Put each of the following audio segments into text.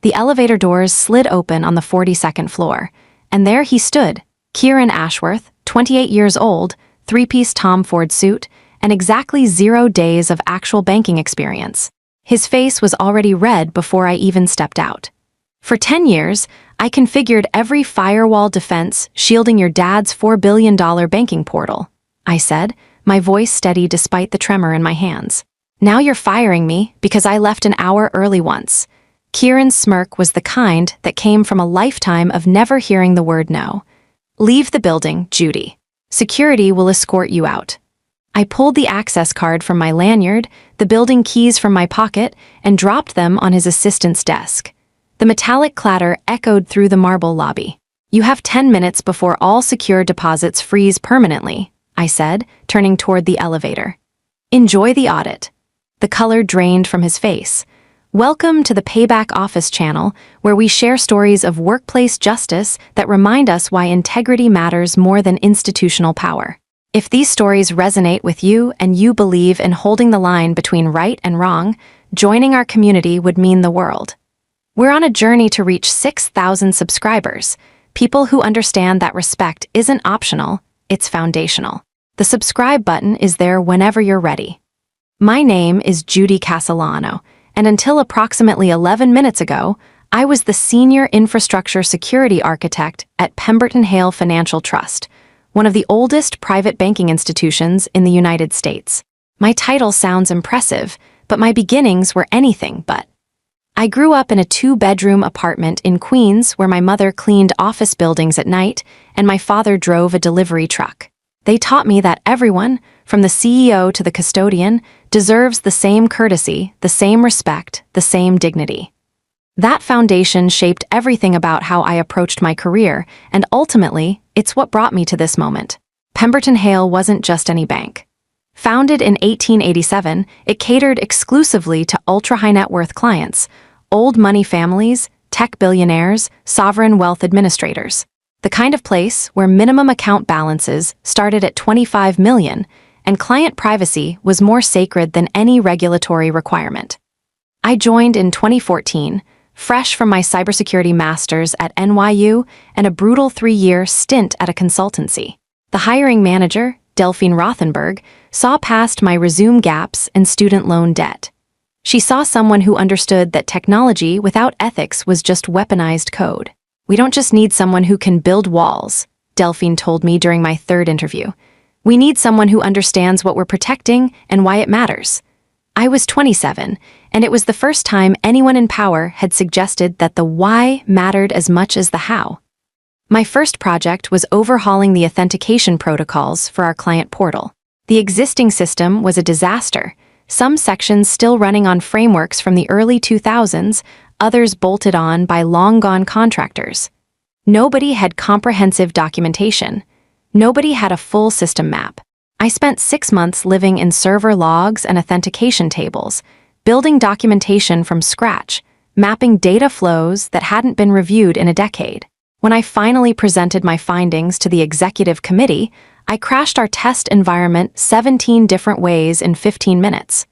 The elevator doors slid open on the 42nd floor, and there he stood, Kieran Ashworth, 28 years old, three-piece Tom Ford suit, and exactly 0 days of actual banking experience. His face was already red before I even stepped out. For 10 years, I configured every firewall defense shielding your dad's $4 billion banking portal, I said, my voice steady despite the tremor in my hands. Now you're firing me because I left an hour early once. Kieran's smirk was the kind that came from a lifetime of never hearing the word no. Leave the building, Judy. Security will escort you out. I pulled the access card from my lanyard, the building keys from my pocket, and dropped them on his assistant's desk. The metallic clatter echoed through the marble lobby. You have 10 minutes before all secure deposits freeze permanently, I said, turning toward the elevator. Enjoy the audit. The color drained from his face. Welcome to the Payback Office channel, where we share stories of workplace justice that remind us why integrity matters more than institutional power. If these stories resonate with you and you believe in holding the line between right and wrong, joining our community would mean the world. We're on a journey to reach 6,000 subscribers, people who understand that respect isn't optional, it's foundational. The subscribe button is there whenever you're ready. My name is Judy Castellano, and until approximately 11 minutes ago, I was the Senior Infrastructure Security Architect at Pemberton Hale Financial Trust, one of the oldest private banking institutions in the United States. My title sounds impressive, but my beginnings were anything but. I grew up in a 2-bedroom apartment in Queens where my mother cleaned office buildings at night and my father drove a delivery truck. They taught me that everyone, from the CEO to the custodian, deserves the same courtesy, the same respect, the same dignity. That foundation shaped everything about how I approached my career, and ultimately, it's what brought me to this moment. Pemberton Hale wasn't just any bank. Founded in 1887, it catered exclusively to ultra-high-net-worth clients, old money families, tech billionaires, sovereign wealth administrators. The kind of place where minimum account balances started at $25 million, and client privacy was more sacred than any regulatory requirement. I joined in 2014, fresh from my cybersecurity master's at NYU and a brutal 3-year stint at a consultancy. The hiring manager, Delphine Rothenberg, saw past my resume gaps and student loan debt. She saw someone who understood that technology without ethics was just weaponized code. We don't just need someone who can build walls, Delphine told me during my 3rd interview. We need someone who understands what we're protecting and why it matters. I was 27, and it was the first time anyone in power had suggested that the why mattered as much as the how. My first project was overhauling the authentication protocols for our client portal. The existing system was a disaster, some sections still running on frameworks from the early 2000s, others bolted on by long-gone contractors. Nobody had comprehensive documentation. Nobody had a full system map. I spent 6 months living in server logs and authentication tables, building documentation from scratch, mapping data flows that hadn't been reviewed in a decade. When I finally presented my findings to the executive committee, I crashed our test environment 17 different ways in 15 minutes.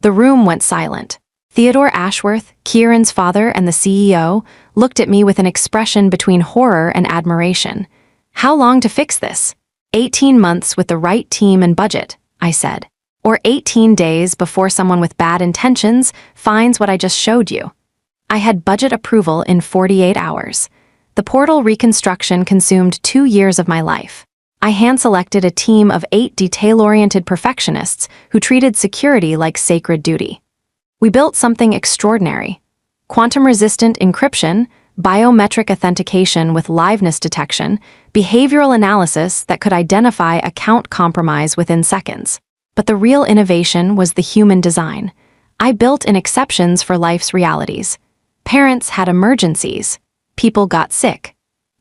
The room went silent. Theodore Ashworth, Kieran's father and the CEO, looked at me with an expression between horror and admiration. How long to fix this? 18 months with the right team and budget, I said. Or 18 days before someone with bad intentions finds what I just showed you. I had budget approval in 48 hours. The portal reconstruction consumed 2 years of my life. I hand-selected a team of 8 detail-oriented perfectionists who treated security like sacred duty. We built something extraordinary. Quantum-resistant encryption, biometric authentication with liveness detection, behavioral analysis that could identify account compromise within seconds. But the real innovation was the human design. I built in exceptions for life's realities. Parents had emergencies. People got sick.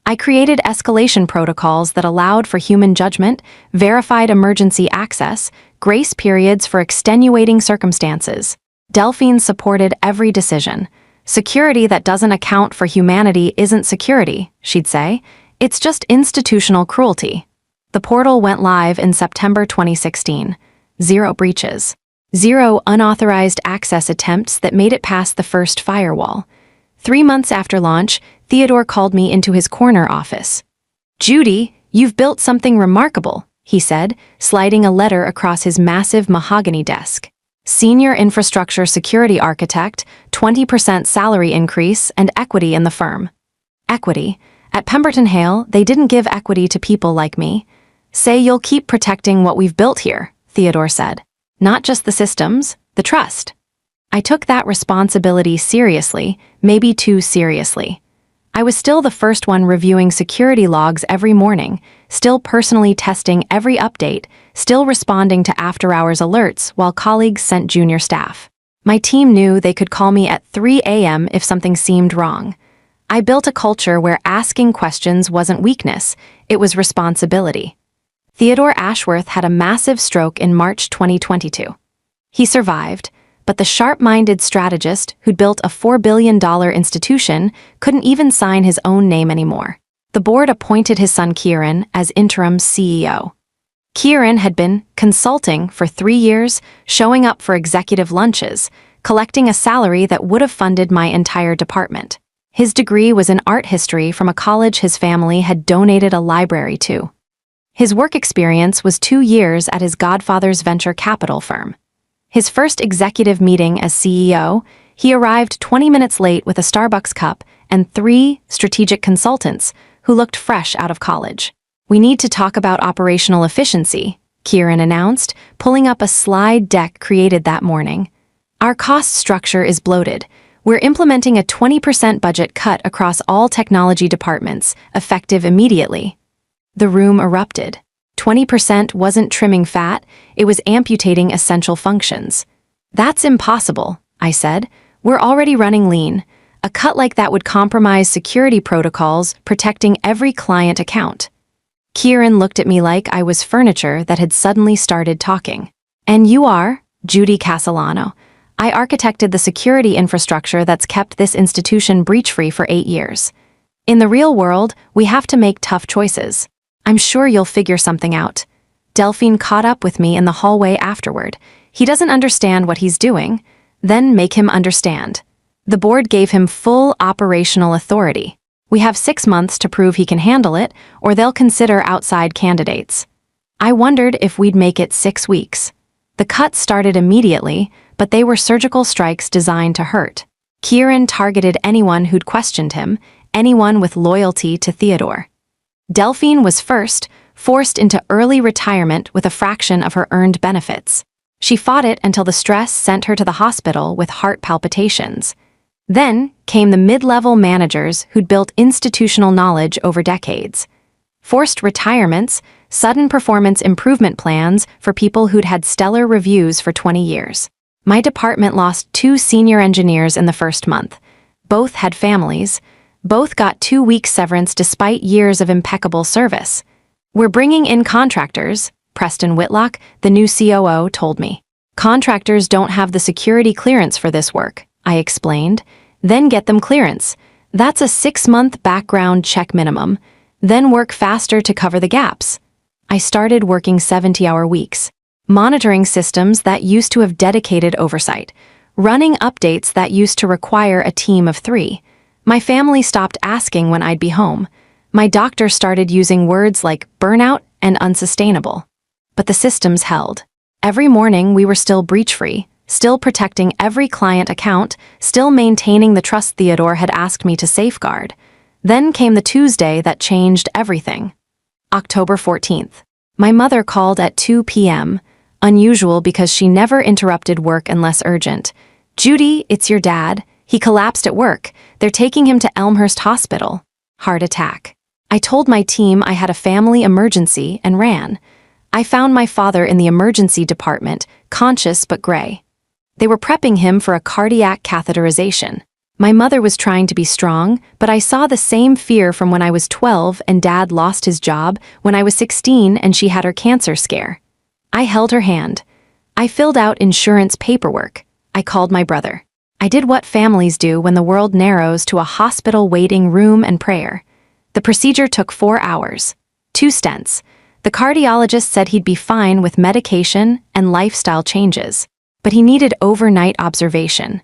I created escalation protocols that allowed for human judgment, verified emergency access, grace periods for extenuating circumstances. Delphine supported every decision. Security that doesn't account for humanity isn't security, she'd say. It's just institutional cruelty. The portal went live in September 2016. 0 breaches. 0 unauthorized access attempts that made it past the first firewall. 3 months after launch, Theodore called me into his corner office. "Judy, you've built something remarkable," he said, sliding a letter across his massive mahogany desk. "Senior infrastructure security architect, 20% salary increase, and equity in the firm." Equity? At Pemberton Hale, they didn't give equity to people like me. "Say you'll keep protecting what we've built here," Theodore said. "Not just the systems, the trust." I took that responsibility seriously, maybe too seriously. I was still the first one reviewing security logs every morning, still personally testing every update, still responding to after-hours alerts while colleagues sent junior staff. My team knew they could call me at 3 a.m. if something seemed wrong. I built a culture where asking questions wasn't weakness, it was responsibility. Theodore Ashworth had a massive stroke in March 2022. He survived, but the sharp-minded strategist who'd built a $4 billion institution couldn't even sign his own name anymore. The board appointed his son Kieran as interim CEO. Kieran had been consulting for 3 years, showing up for executive lunches, collecting a salary that would have funded my entire department. His degree was in art history from a college his family had donated a library to. His work experience was 2 years at his godfather's venture capital firm. His first executive meeting as CEO, he arrived 20 minutes late with a Starbucks cup and 3 strategic consultants who looked fresh out of college. "We need to talk about operational efficiency," Kieran announced, pulling up a slide deck created that morning. "Our cost structure is bloated. We're implementing a 20% budget cut across all technology departments, effective immediately." The room erupted. 20% wasn't trimming fat, it was amputating essential functions. "That's impossible," I said. "We're already running lean. A cut like that would compromise security protocols protecting every client account." Kieran looked at me like I was furniture that had suddenly started talking. "And you are?" "Judy Castellano. I architected the security infrastructure that's kept this institution breach-free for 8 years. In the real world, we have to make tough choices. I'm sure you'll figure something out." Delphine caught up with me in the hallway afterward. "He doesn't understand what he's doing. Then make him understand." The board gave him full operational authority. "We have 6 months to prove he can handle it, or they'll consider outside candidates." I wondered if we'd make it 6 weeks. The cuts started immediately, but they were surgical strikes designed to hurt. Kieran targeted anyone who'd questioned him, anyone with loyalty to Theodore. Delphine was first, forced into early retirement with a fraction of her earned benefits. She fought it until the stress sent her to the hospital with heart palpitations. Then came the mid-level managers who'd built institutional knowledge over decades. Forced retirements, sudden performance improvement plans for people who'd had stellar reviews for 20 years. My department lost 2 senior engineers in the first month. Both had families. Both got 2-week severance despite years of impeccable service. "We're bringing in contractors," Preston Whitlock, the new COO, told me. "Contractors don't have the security clearance for this work," I explained. "Then get them clearance. That's a 6-month background check minimum. Then work faster to cover the gaps." I started working 70-hour weeks, monitoring systems that used to have dedicated oversight, running updates that used to require a team of 3. My family stopped asking when I'd be home. My doctor started using words like burnout and unsustainable. But the systems held. Every morning we were still breach-free, still protecting every client account, still maintaining the trust Theodore had asked me to safeguard. Then came the Tuesday that changed everything. October 14th. My mother called at 2 p.m., unusual because she never interrupted work unless urgent. "Judy, it's your dad. He collapsed at work. They're taking him to Elmhurst Hospital. Heart attack." I told my team I had a family emergency and ran. I found my father in the emergency department, conscious but gray. They were prepping him for a cardiac catheterization. My mother was trying to be strong, but I saw the same fear from when I was 12 and Dad lost his job, when I was 16 and she had her cancer scare. I held her hand. I filled out insurance paperwork. I called my brother. I did what families do when the world narrows to a hospital waiting room and prayer. The procedure took 4 hours. 2 stents. The cardiologist said he'd be fine with medication and lifestyle changes, but he needed overnight observation.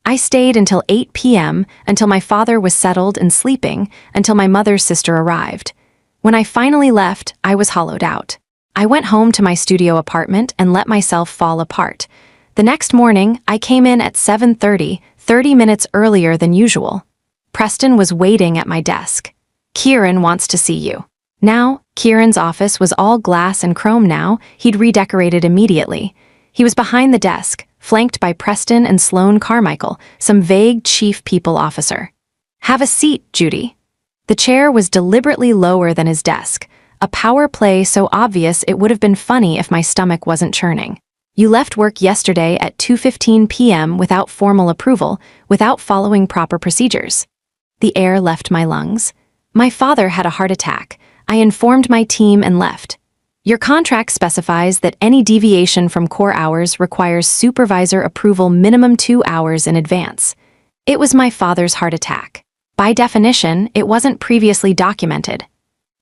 I stayed until 8 p.m., until my father was settled and sleeping, until my mother's sister arrived. When I finally left, I was hollowed out. I went home to my studio apartment and let myself fall apart. The next morning, I came in at 7:30, 30 minutes earlier than usual. Preston was waiting at my desk. "Kieran wants to see you." Now, Kieran's office was all glass and chrome now. He'd redecorated immediately. He was behind the desk, flanked by Preston and Sloane Carmichael, some vague chief people officer. "Have a seat, Judy." The chair was deliberately lower than his desk, a power play so obvious it would have been funny if my stomach wasn't churning. "You left work yesterday at 2:15 p.m. without formal approval, without following proper procedures." The air left my lungs. "My father had a heart attack. I informed my team and left." "Your contract specifies that any deviation from core hours requires supervisor approval minimum 2 hours in advance." It was my father's heart attack. By definition, it wasn't previously documented.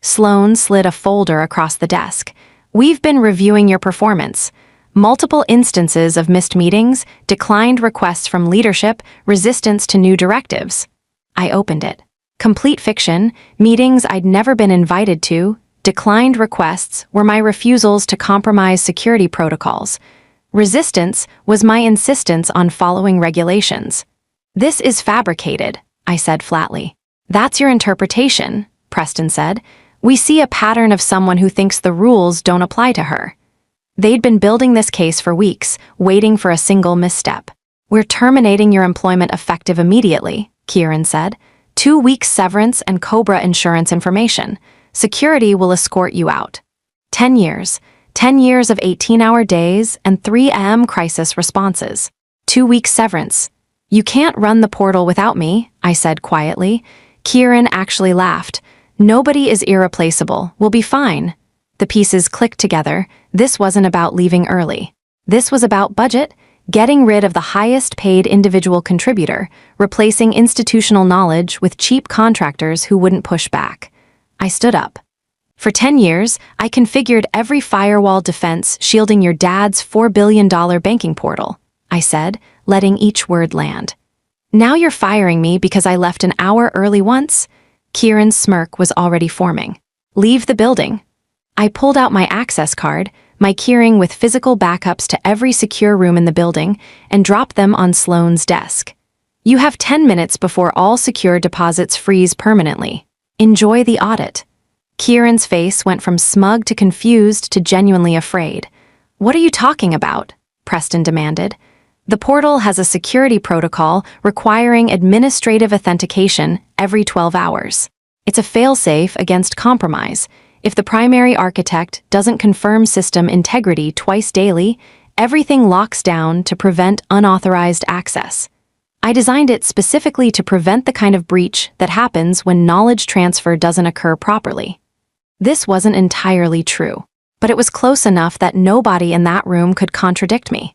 Sloane slid a folder across the desk. "We've been reviewing your performance. Multiple instances of missed meetings, declined requests from leadership, resistance to new directives." I opened it. Complete fiction, meetings I'd never been invited to, declined requests were my refusals to compromise security protocols. Resistance was my insistence on following regulations. "This is fabricated," I said flatly. "That's your interpretation," Preston said. "We see a pattern of someone who thinks the rules don't apply to her." They'd been building this case for weeks, waiting for a single misstep. "We're terminating your employment effective immediately," Kieran said. 2 weeks severance and COBRA insurance information. Security will escort you out. 10 years. 10 years of 18-hour days and 3 a.m. crisis responses. 2 weeks severance. "You can't run the portal without me," I said quietly. Kieran actually laughed. "Nobody is irreplaceable. We'll be fine." The pieces clicked together. This wasn't about leaving early. This was about budget, getting rid of the highest-paid individual contributor, replacing institutional knowledge with cheap contractors who wouldn't push back. I stood up. "For 10 years, I configured every firewall defense shielding your dad's $4 billion banking portal," I said, letting each word land. "Now you're firing me because I left an hour early once?" Kieran's smirk was already forming. "Leave the building." I pulled out my access card, my keyring with physical backups to every secure room in the building, and dropped them on Sloane's desk. "You have 10 minutes before all secure deposits freeze permanently. Enjoy the audit." Kieran's face went from smug to confused to genuinely afraid. "What are you talking about?" Preston demanded. "The portal has a security protocol requiring administrative authentication every 12 hours. It's a failsafe against compromise. If the primary architect doesn't confirm system integrity twice daily, everything locks down to prevent unauthorized access. I designed it specifically to prevent the kind of breach that happens when knowledge transfer doesn't occur properly." This wasn't entirely true, but it was close enough that nobody in that room could contradict me.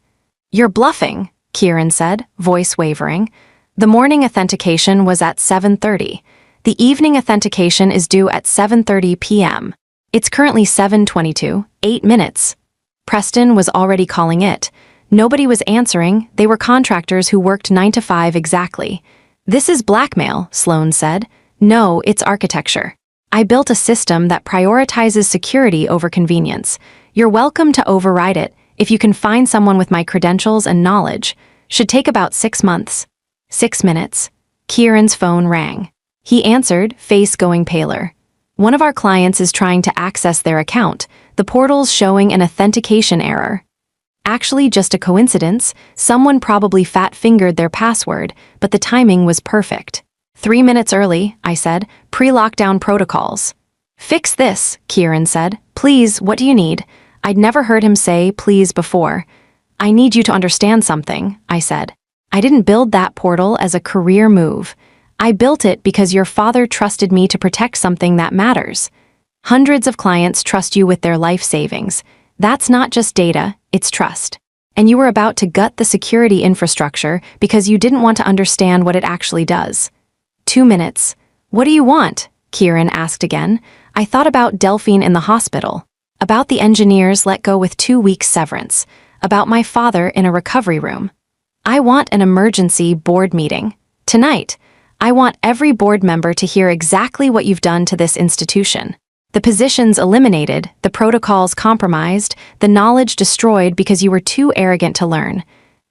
"You're bluffing," Kieran said, voice wavering. "The morning authentication was at 7:30. The evening authentication is due at 7:30 p.m. It's currently 7:22, 8 minutes. Preston was already calling it. Nobody was answering. They were contractors who worked 9 to 5 exactly. "This is blackmail," Sloane said. "No, it's architecture. I built a system that prioritizes security over convenience. You're welcome to override it if you can find someone with my credentials and knowledge. Should take about 6 months." 6 minutes. Kieran's phone rang. He answered, face going paler. "One of our clients is trying to access their account. The portal's showing an authentication error." Actually, just a coincidence. Someone probably fat-fingered their password, but the timing was perfect. 3 minutes early, I said, pre-lockdown protocols. "Fix this," Kieran said. "Please, what do you need?" I'd never heard him say please before. "I need you to understand something," I said. "I didn't build that portal as a career move. I built it because your father trusted me to protect something that matters. Hundreds of clients trust you with their life savings. That's not just data, it's trust. And you were about to gut the security infrastructure because you didn't want to understand what it actually does." 2 minutes. "What do you want?" Kieran asked again. I thought about Delphine in the hospital, about the engineers let go with 2 weeks severance, about my father in a recovery room. I want an emergency board meeting. Tonight, I want every board member to hear exactly what you've done to this institution. The positions eliminated, the protocols compromised, the knowledge destroyed because you were too arrogant to learn.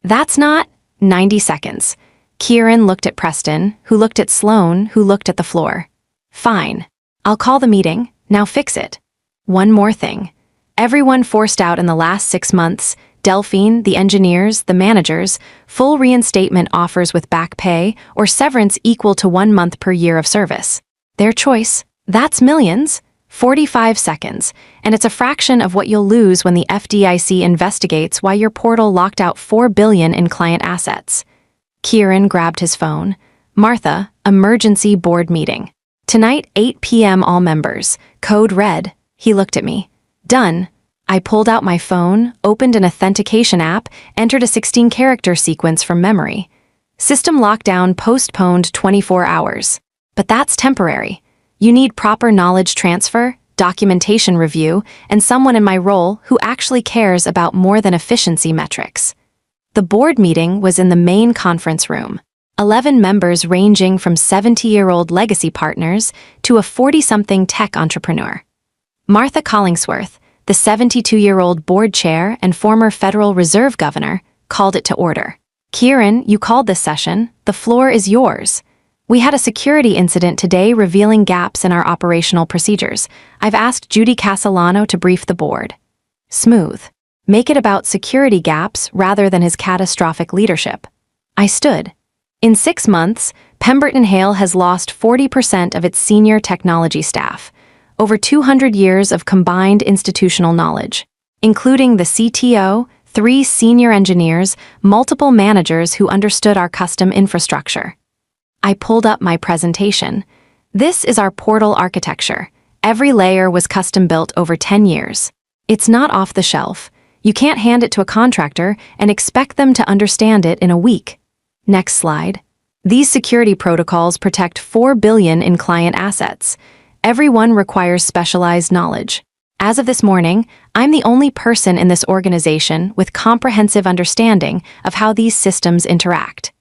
That's not 90 seconds. Kieran looked at Preston, who looked at Sloane, who looked at the floor. Fine. I'll call the meeting. Now fix it. One more thing. Everyone forced out in the last 6 months, Delphine, the engineers, the managers, full reinstatement offers with back pay or severance equal to 1 month per year of service. Their choice. That's millions. 45 seconds, and it's a fraction of what you'll lose when the FDIC investigates why your portal locked out $4 billion in client assets. Kieran grabbed his phone. Martha, emergency board meeting. Tonight, 8 p.m. all members. Code red. He looked at me. Done. I pulled out my phone, opened an authentication app, entered a 16-character sequence from memory. System lockdown postponed 24 hours. But that's temporary. You need proper knowledge transfer, documentation review, and someone in my role who actually cares about more than efficiency metrics. The board meeting was in the main conference room. 11 members ranging from 70-year-old legacy partners to a 40-something tech entrepreneur. Martha Collingsworth, the 72-year-old board chair and former Federal Reserve governor, called it to order. Kieran, you called this session. The floor is yours. We had a security incident today revealing gaps in our operational procedures. I've asked Judy Castellano to brief the board. Smooth. Make it about security gaps rather than his catastrophic leadership. I stood. In 6 months, Pemberton Hale has lost 40% of its senior technology staff, over 200 years of combined institutional knowledge, including the CTO, 3 senior engineers, multiple managers who understood our custom infrastructure. I pulled up my presentation. This is our portal architecture. Every layer was custom-built over 10 years. It's not off the shelf. You can't hand it to a contractor and expect them to understand it in a week. Next slide. These security protocols protect $4 billion in client assets. Every one requires specialized knowledge. As of this morning, I'm the only person in this organization with comprehensive understanding of how these systems interact.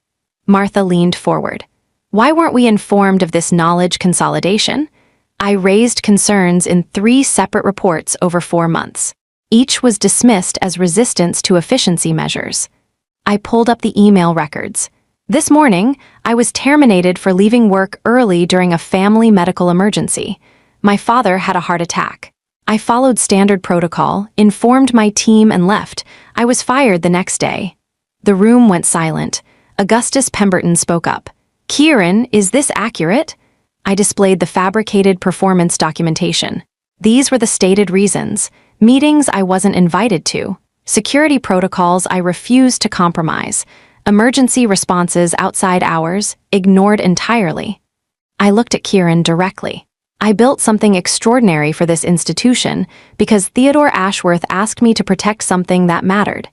Martha leaned forward. Why weren't we informed of this knowledge consolidation? I raised concerns in 3 separate reports over 4 months. Each was dismissed as resistance to efficiency measures. I pulled up the email records. This morning, I was terminated for leaving work early during a family medical emergency. My father had a heart attack. I followed standard protocol, informed my team, and left. I was fired the next day. The room went silent. Augustus Pemberton spoke up. Kieran, is this accurate? I displayed the fabricated performance documentation. These were the stated reasons. Meetings I wasn't invited to. Security protocols I refused to compromise. Emergency responses outside hours, ignored entirely. I looked at Kieran directly. I built something extraordinary for this institution because Theodore Ashworth asked me to protect something that mattered.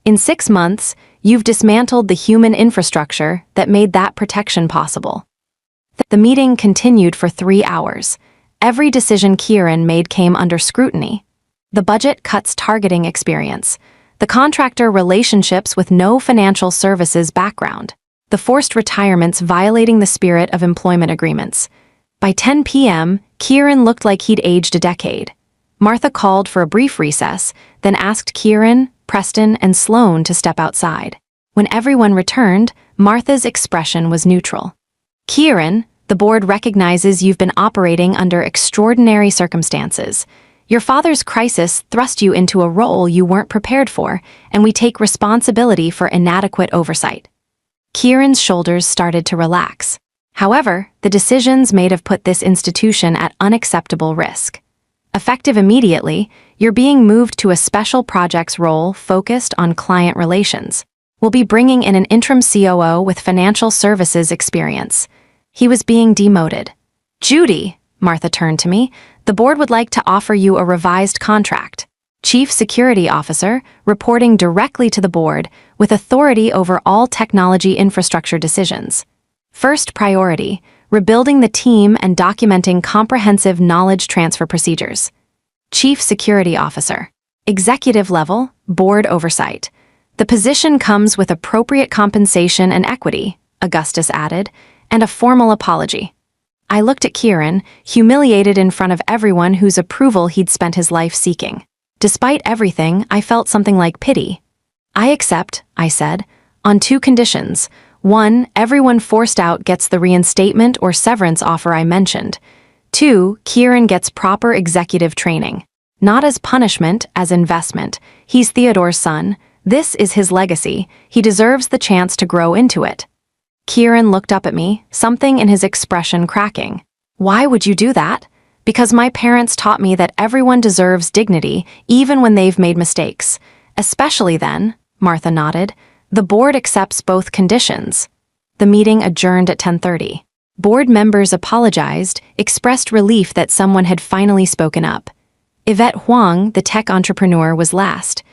In 6 months, you've dismantled the human infrastructure that made that protection possible. The meeting continued for 3 hours. Every decision Kieran made came under scrutiny. The budget cuts targeting experience. The contractor relationships with no financial services background. The forced retirements violating the spirit of employment agreements. By 10 p.m., Kieran looked like he'd aged a decade. Martha called for a brief recess, then asked Kieran, Preston, and Sloane to step outside. When everyone returned, Martha's expression was neutral. Kieran, the board recognizes you've been operating under extraordinary circumstances. Your father's crisis thrust you into a role you weren't prepared for, and we take responsibility for inadequate oversight. Kieran's shoulders started to relax. However, the decisions made have put this institution at unacceptable risk. Effective immediately, you're being moved to a special projects role focused on client relations. We'll be bringing in an interim COO with financial services experience. He was being demoted. Judy, Martha turned to me, the board would like to offer you a revised contract. Chief Security Officer, reporting directly to the board, with authority over all technology infrastructure decisions. First priority, rebuilding the team and documenting comprehensive knowledge transfer procedures. Chief Security Officer. Executive level, board oversight. The position comes with appropriate compensation and equity, Augustus added, and a formal apology. I looked at Kieran, humiliated in front of everyone whose approval he'd spent his life seeking. Despite everything, I felt something like pity. I accept, I said, on 2 conditions. 1, everyone forced out gets the reinstatement or severance offer I mentioned. 2, Kieran gets proper executive training. Not as punishment, as investment. He's Theodore's son. This is his legacy. He deserves the chance to grow into it. Kieran looked up at me, something in his expression cracking. Why would you do that? Because my parents taught me that everyone deserves dignity, even when they've made mistakes. Especially then, Martha nodded. The board accepts both conditions. The meeting adjourned at 10:30. Board members apologized, expressed relief that someone had finally spoken up. Yvette Huang, the tech entrepreneur, was last.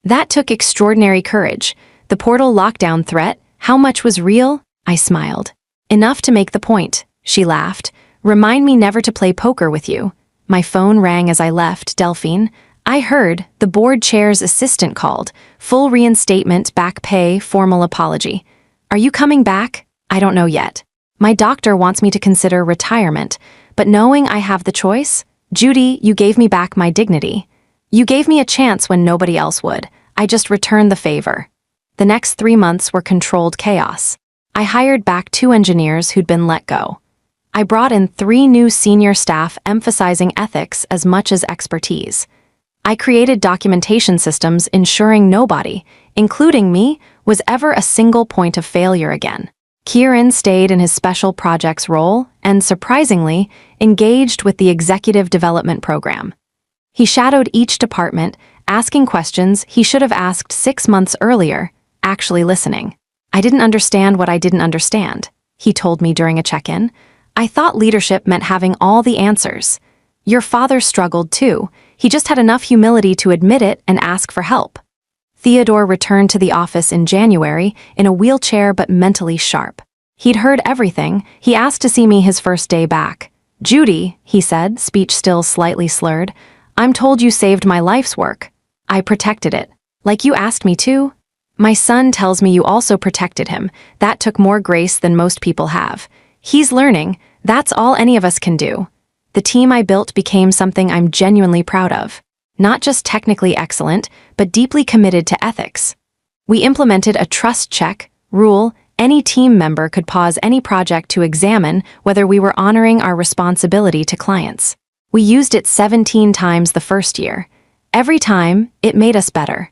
That took extraordinary courage. The portal lockdown threat, how much was real? I smiled. Enough to make the point, she laughed. Remind me never to play poker with you. My phone rang as I left, Delphine. I heard, the board chair's assistant called. Full reinstatement, back pay, formal apology. Are you coming back? I don't know yet. My doctor wants me to consider retirement, but knowing I have the choice, Judy, you gave me back my dignity. You gave me a chance when nobody else would. I just returned the favor. The next 3 months were controlled chaos. I hired back 2 engineers who'd been let go. I brought in 3 new senior staff emphasizing ethics as much as expertise. I created documentation systems ensuring nobody, including me, was ever a single point of failure again. Kieran stayed in his special projects role and, surprisingly, engaged with the executive development program. He shadowed each department, asking questions he should have asked 6 months earlier, actually listening. I didn't understand what I didn't understand, he told me during a check-in. I thought leadership meant having all the answers. Your father struggled too. He just had enough humility to admit it and ask for help. Theodore returned to the office in January in a wheelchair but mentally sharp. He'd heard everything. He asked to see me his first day back. Judy, he said, speech still slightly slurred, I'm told you saved my life's work. I protected it. Like you asked me to? My son tells me you also protected him. That took more grace than most people have. He's learning. That's all any of us can do. The team I built became something I'm genuinely proud of. Not just technically excellent, but deeply committed to ethics. We implemented a trust check rule. Any team member could pause any project to examine whether we were honoring our responsibility to clients. We used it 17 times the first year. Every time, it made us better.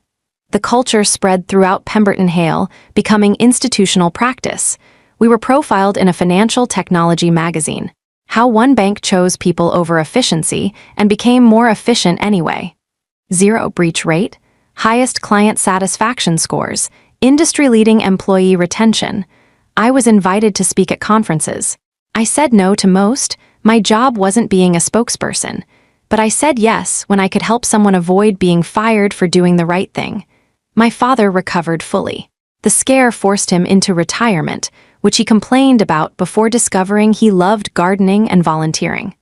The culture spread throughout Pemberton Hale, becoming institutional practice. We were profiled in a financial technology magazine. How one bank chose people over efficiency and became more efficient anyway. 0 breach rate, highest client satisfaction scores, industry-leading employee retention. I was invited to speak at conferences. I said no to most. My job wasn't being a spokesperson. But I said yes when I could help someone avoid being fired for doing the right thing. My father recovered fully. The scare forced him into retirement, which he complained about before discovering he loved gardening and volunteering.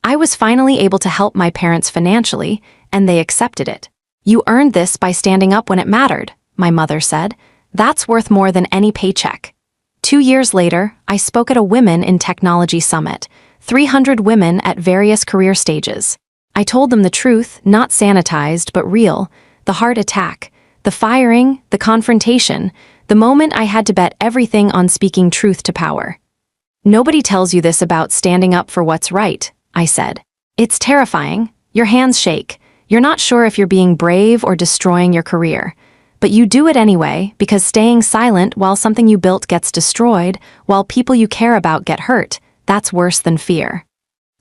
I was finally able to help my parents financially, and they accepted it. You earned this by standing up when it mattered, my mother said. That's worth more than any paycheck. 2 years later, I spoke at a Women in Technology Summit, 300 women at various career stages. I told them the truth, not sanitized but real, the heart attack, the firing, the confrontation, the moment I had to bet everything on speaking truth to power. Nobody tells you this about standing up for what's right, I said. It's terrifying. Your hands shake. You're not sure if you're being brave or destroying your career. But you do it anyway because staying silent while something you built gets destroyed, while people you care about get hurt, that's worse than fear.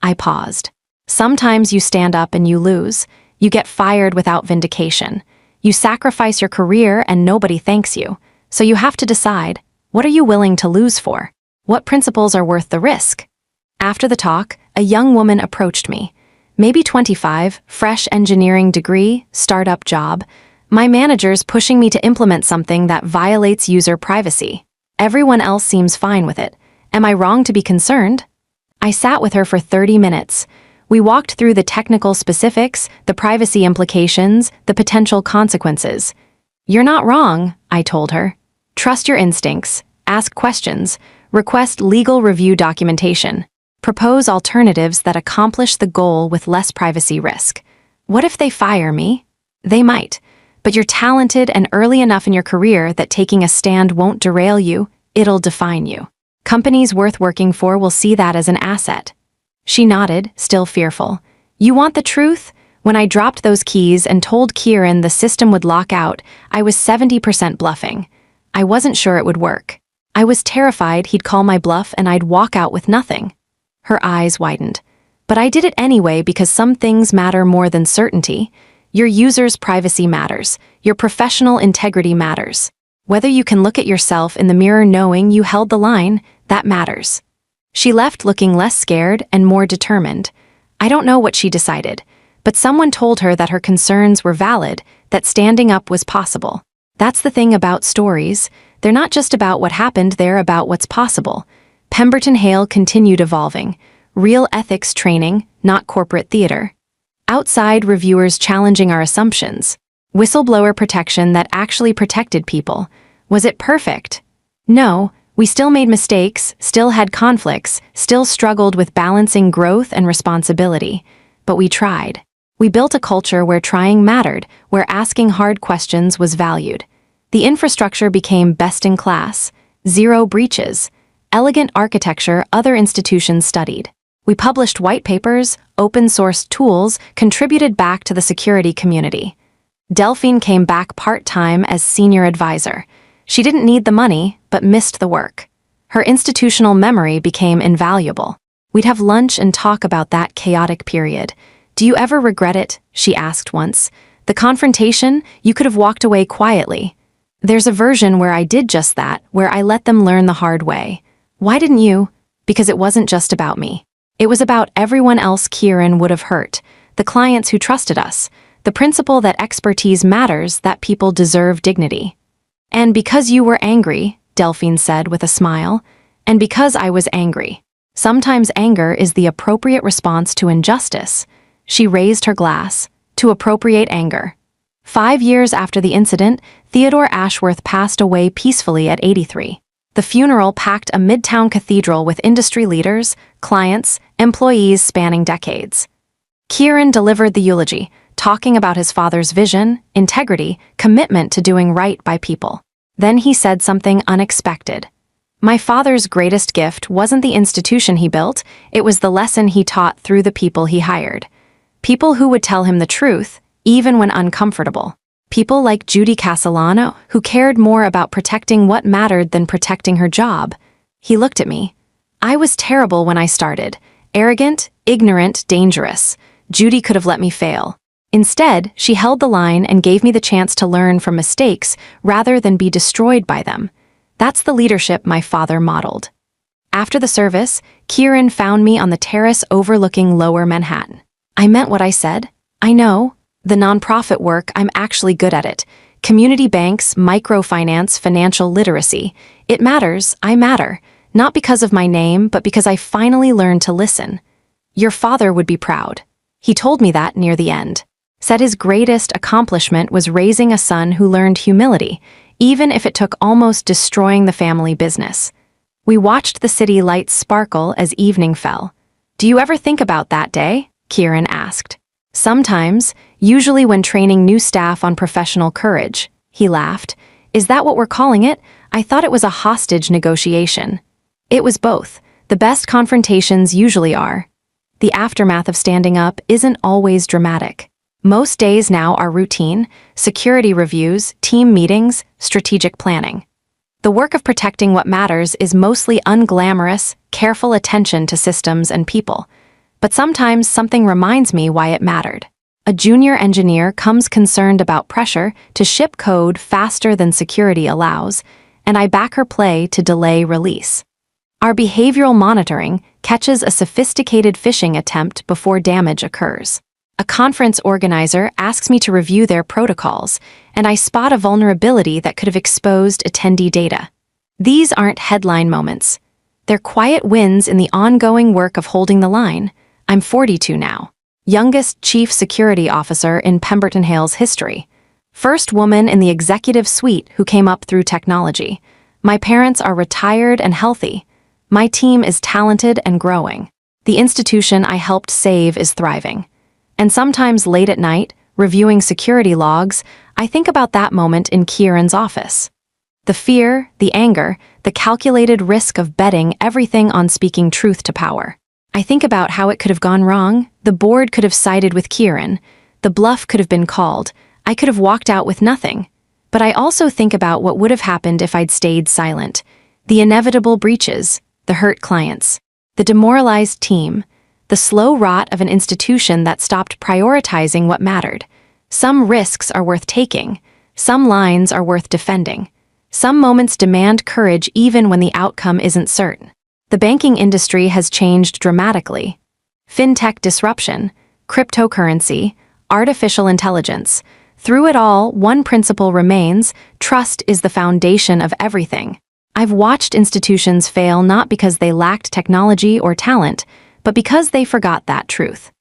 I paused. Sometimes you stand up and you lose. You get fired without vindication. You sacrifice your career and nobody thanks you. So you have to decide, what are you willing to lose for? What principles are worth the risk? After the talk, a young woman approached me. Maybe 25, fresh engineering degree, startup job. My manager's pushing me to implement something that violates user privacy. Everyone else seems fine with it. Am I wrong to be concerned? I sat with her for 30 minutes. We walked through the technical specifics, the privacy implications, the potential consequences. "You're not wrong," I told her. "Trust your instincts, ask questions, request legal review documentation, propose alternatives that accomplish the goal with less privacy risk. What if they fire me? They might, but you're talented and early enough in your career that taking a stand won't derail you, it'll define you. Companies worth working for will see that as an asset." She nodded, still fearful. "You want the truth? When I dropped those keys and told Kieran the system would lock out, I was 70% bluffing. I wasn't sure it would work. I was terrified he'd call my bluff and I'd walk out with nothing." Her eyes widened. "But I did it anyway because some things matter more than certainty. Your user's privacy matters. Your professional integrity matters. Whether you can look at yourself in the mirror knowing you held the line, that matters." She left looking less scared and more determined. I don't know what she decided, but someone told her that her concerns were valid, that standing up was possible. That's the thing about stories. They're not just about what happened, they're about what's possible. Pemberton Hale continued evolving. Real ethics training, not corporate theater. Outside reviewers challenging our assumptions. Whistleblower protection that actually protected people. Was it perfect? No, we still made mistakes, still had conflicts, still struggled with balancing growth and responsibility. But we tried. We built a culture where trying mattered, where asking hard questions was valued. The infrastructure became best in class. Zero breaches. Elegant architecture other institutions studied. We published white papers, open-sourced tools, contributed back to the security community. Delphine came back part-time as senior advisor. She didn't need the money, but missed the work. Her institutional memory became invaluable. We'd have lunch and talk about that chaotic period. "Do you ever regret it?" she asked once. "The confrontation, you could have walked away quietly." There's a version where I did just that, where I let them learn the hard way. Why didn't you? Because it wasn't just about me. It was about everyone else Kieran would have hurt, the clients who trusted us, the principle that expertise matters, that people deserve dignity. "And because you were angry," Delphine said with a smile, "and because I was angry. Sometimes anger is the appropriate response to injustice." She raised her glass. "To appropriate anger." 5 years after the incident, Theodore Ashworth passed away peacefully at 83. The funeral packed a midtown cathedral with industry leaders, clients, employees spanning decades. Kieran delivered the eulogy, talking about his father's vision, integrity, commitment to doing right by people. Then he said something unexpected. "My father's greatest gift wasn't the institution he built, it was the lesson he taught through the people he hired. People who would tell him the truth, even when uncomfortable. People like Judy Castellano, who cared more about protecting what mattered than protecting her job." He looked at me. "I was terrible when I started. Arrogant, ignorant, dangerous. Judy could have let me fail. Instead, she held the line and gave me the chance to learn from mistakes rather than be destroyed by them. That's the leadership my father modeled." After the service, Kieran found me on the terrace overlooking Lower Manhattan. "I meant what I said. I know. The nonprofit work, I'm actually good at it. Community banks, microfinance, financial literacy. It matters, I matter. Not because of my name, but because I finally learned to listen. Your father would be proud." He told me that near the end. Said his greatest accomplishment was raising a son who learned humility, even if it took almost destroying the family business. We watched the city lights sparkle as evening fell. "Do you ever think about that day?" Kieran asked. "Sometimes, usually when training new staff on professional courage." He laughed. "Is that what we're calling it? I thought it was a hostage negotiation." It was both. The best confrontations usually are. The aftermath of standing up isn't always dramatic. Most days now are routine: security reviews, team meetings, strategic planning. The work of protecting what matters is mostly unglamorous, careful attention to systems and people. But sometimes something reminds me why it mattered. A junior engineer comes concerned about pressure to ship code faster than security allows, and I back her play to delay release. Our behavioral monitoring catches a sophisticated phishing attempt before damage occurs. A conference organizer asks me to review their protocols, and I spot a vulnerability that could have exposed attendee data. These aren't headline moments. They're quiet wins in the ongoing work of holding the line. I'm 42 now. Youngest chief security officer in Pemberton Hale's history. First woman in the executive suite who came up through technology. My parents are retired and healthy. My team is talented and growing. The institution I helped save is thriving. And sometimes late at night, reviewing security logs, I think about that moment in Kieran's office. The fear, the anger, the calculated risk of betting everything on speaking truth to power. I think about how it could have gone wrong. The board could have sided with Kieran. The bluff could have been called. I could have walked out with nothing. But I also think about what would have happened if I'd stayed silent. The inevitable breaches, the hurt clients, the demoralized team, the slow rot of an institution that stopped prioritizing what mattered. Some risks are worth taking. Some lines are worth defending. Some moments demand courage even when the outcome isn't certain. The banking industry has changed dramatically. Fintech disruption, cryptocurrency, artificial intelligence. Through it all, one principle remains: trust is the foundation of everything. I've watched institutions fail not because they lacked technology or talent, but because they forgot that truth.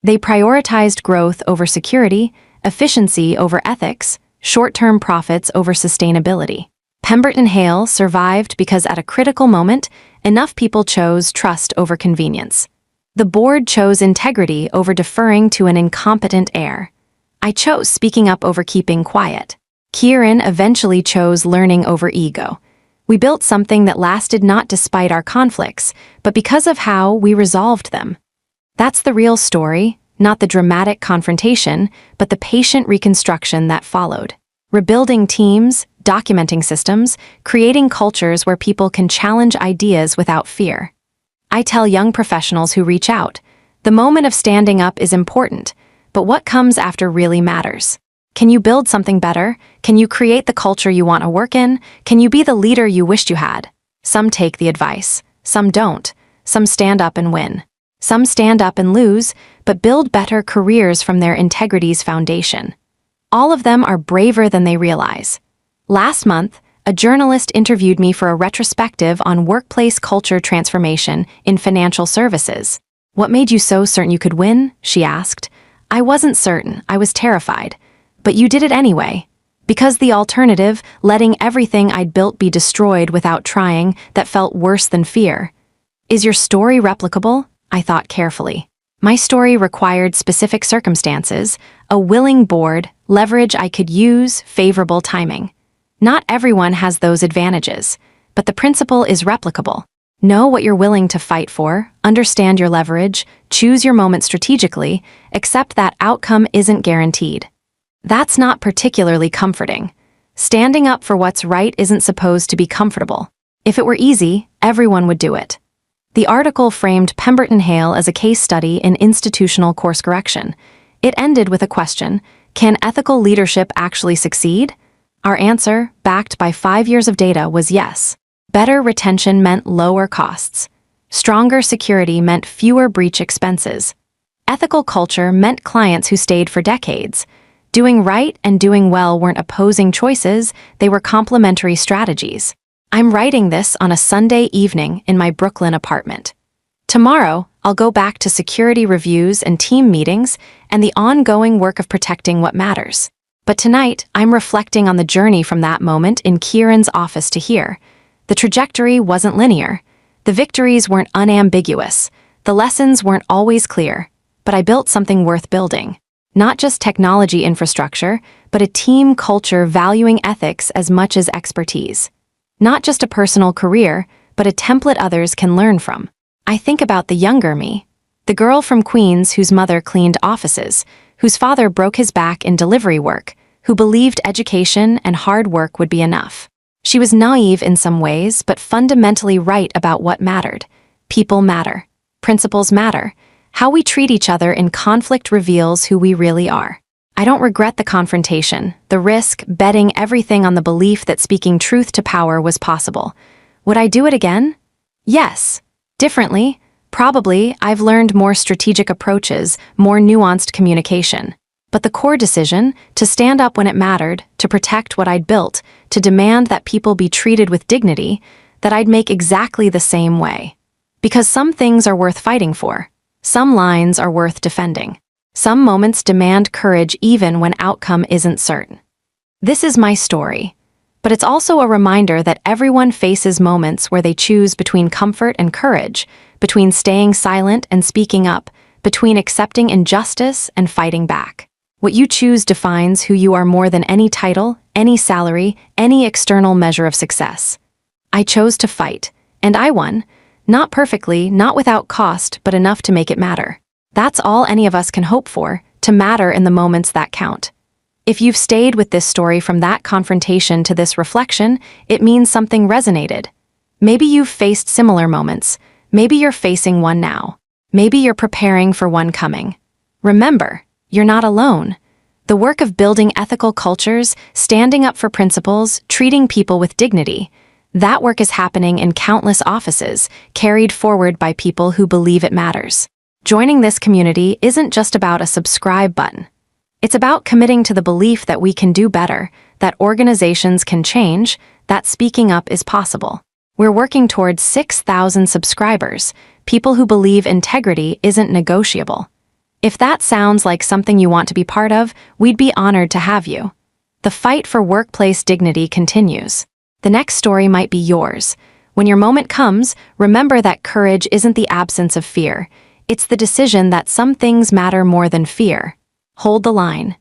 They prioritized growth over security, efficiency over ethics, short-term profits over sustainability. Pemberton Hale survived because at a critical moment, enough people chose trust over convenience. The board chose integrity over deferring to an incompetent heir. I chose speaking up over keeping quiet. Kieran eventually chose learning over ego. We built something that lasted not despite our conflicts, but because of how we resolved them. That's the real story, not the dramatic confrontation, but the patient reconstruction that followed. Rebuilding teams, documenting systems, creating cultures where people can challenge ideas without fear. I tell young professionals who reach out, the moment of standing up is important, but what comes after really matters. Can you build something better? Can you create the culture you want to work in? Can you be the leader you wished you had? Some take the advice, some don't. Some stand up and win. Some stand up and lose, but build better careers from their integrity's foundation. All of them are braver than they realize. Last month, a journalist interviewed me for a retrospective on workplace culture transformation in financial services. "What made you so certain you could win?" she asked. "I wasn't certain, I was terrified. But you did it anyway. Because the alternative, letting everything I'd built be destroyed without trying, that felt worse than fear." Is your story replicable? I thought carefully. My story required specific circumstances, a willing board, leverage I could use, favorable timing. Not everyone has those advantages, but the principle is replicable. Know what you're willing to fight for, understand your leverage, choose your moment strategically, accept that outcome isn't guaranteed. That's not particularly comforting. Standing up for what's right isn't supposed to be comfortable. If it were easy, everyone would do it. The article framed Pemberton Hale as a case study in institutional course correction. It ended with a question: can ethical leadership actually succeed? Our answer, backed by 5 years of data, was yes. Better retention meant lower costs. Stronger security meant fewer breach expenses. Ethical culture meant clients who stayed for decades. Doing right and doing well weren't opposing choices, they were complementary strategies. I'm writing this on a Sunday evening in my Brooklyn apartment. Tomorrow, I'll go back to security reviews and team meetings and the ongoing work of protecting what matters. But tonight, I'm reflecting on the journey from that moment in Kieran's office to here. The trajectory wasn't linear. The victories weren't unambiguous. The lessons weren't always clear. But I built something worth building. Not just technology infrastructure, but a team culture valuing ethics as much as expertise. Not just a personal career, but a template others can learn from. I think about the younger me, the girl from Queens whose mother cleaned offices, whose father broke his back in delivery work, who believed education and hard work would be enough. She was naive in some ways, but fundamentally right about what mattered. People matter. Principles matter. How we treat each other in conflict reveals who we really are. I don't regret the confrontation, the risk, betting everything on the belief that speaking truth to power was possible. Would I do it again? Yes. Differently. Probably. I've learned more strategic approaches, more nuanced communication. But the core decision, to stand up when it mattered, to protect what I'd built, to demand that people be treated with dignity, that I'd make exactly the same way. Because some things are worth fighting for. Some lines are worth defending. Some moments demand courage even when outcome isn't certain. This is my story. But it's also a reminder that everyone faces moments where they choose between comfort and courage, between staying silent and speaking up, between accepting injustice and fighting back. What you choose defines who you are more than any title, any salary, any external measure of success. I chose to fight, and I won. Not perfectly, not without cost, but enough to make it matter. That's all any of us can hope for, to matter in the moments that count. If you've stayed with this story from that confrontation to this reflection, it means something resonated. Maybe you've faced similar moments. Maybe you're facing one now. Maybe you're preparing for one coming. Remember, you're not alone. The work of building ethical cultures, standing up for principles, treating people with dignity, that work is happening in countless offices, carried forward by people who believe it matters. Joining this community isn't just about a subscribe button. It's about committing to the belief that we can do better, that organizations can change, that speaking up is possible. We're working towards 6,000 subscribers, people who believe integrity isn't negotiable. If that sounds like something you want to be part of, we'd be honored to have you. The fight for workplace dignity continues. The next story might be yours. When your moment comes, remember that courage isn't the absence of fear. It's the decision that some things matter more than fear. Hold the line.